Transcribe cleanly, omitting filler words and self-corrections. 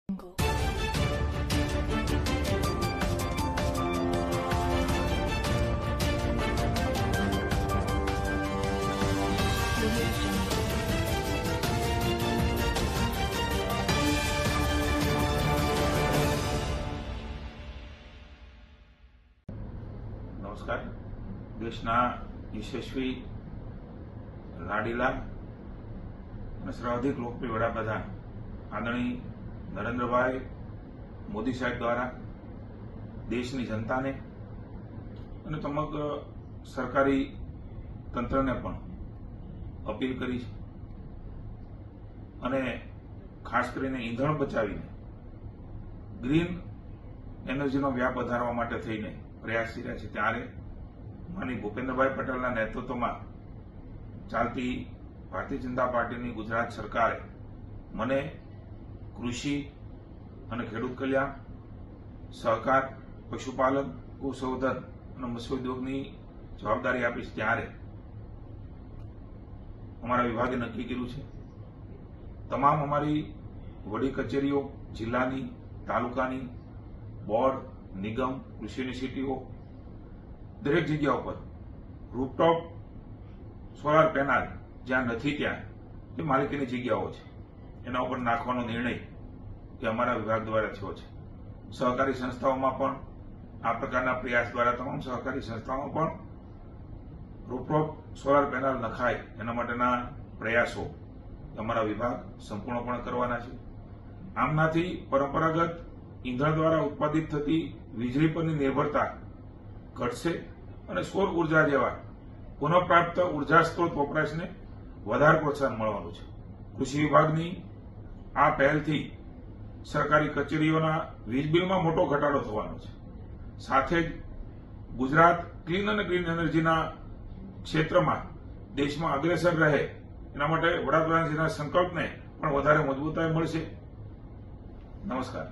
નમસ્કાર. દેશના યશસ્વી લાડીલા અને સર્વાધિક લોકપ્રિય વડાપ્રધાન આદરણીય નરેન્દ્રભાઈ મોદી સાહેબ દ્વારા દેશની જનતાને અને સમગ્ર સરકારી તંત્રને પણ અપીલ કરી છે અને ખાસ કરીને ઈંધણ બચાવીને ગ્રીન એનર્જીનો વ્યાપ વધારવા માટે થઈને પ્રયાસી રહ્યા છે. ત્યારે માનનીય ભૂપેન્દ્રભાઈ પટેલના નેતૃત્વમાં ચાલતી ભારતીય જનતા પાર્ટીની ગુજરાત સરકારે મને કૃષિ અને ખેડૂત કલ્યાણ, સહકાર, પશુપાલન, ગોસંવર્ધન અને મત્સ્યોદ્યોગની જવાબદારી આપી છે. ત્યારે અમારા વિભાગે નક્કી કર્યું છે તમામ અમારી વડી કચેરીઓ, જિલ્લાની, તાલુકાની, બોર્ડ, નિગમ, કૃષિ યુનિવર્સિટીઓ, દરેક જગ્યા ઉપર રૂફટોપ સોલાર પેનલ જ્યાં નથી ત્યાં જે માલિકીની જગ્યાઓ છે એના ઉપર નાખવાનો નિર્ણય એ અમારા વિભાગ દ્વારા થયો છે. સહકારી સંસ્થાઓમાં પણ આ પ્રકારના પ્રયાસ દ્વારા તમામ સહકારી સંસ્થાઓમાં પણ રૂફટોપ સોલાર પેનલ નખાય એના માટેના પ્રયાસો અમારા વિભાગ સંપૂર્ણપણે કરવાના છે. આમનાથી પરંપરાગત ઈંધણ દ્વારા ઉત્પાદિત થતી વીજળી પરની નિર્ભરતા ઘટશે અને સૌર ઉર્જા જેવા પુનઃપ્રાપ્ત ઉર્જા સ્ત્રોત વપરાશને વધારે પ્રોત્સાહન મળવાનું છે. કૃષિ વિભાગની આ પહેલથી સરકારી કચેરીઓના વીજ બિલમાં મોટો ઘટાડો થવાનો છે. સાથે જ ગુજરાત ક્લીન અને ગ્રીન એનર્જીના ક્ષેત્રમાં દેશમાં અગ્રેસર રહે એના માટે વડાપ્રધાનશ્રીના સંકલ્પને પણ વધારે મજબૂતાઈ મળશે. નમસ્કાર.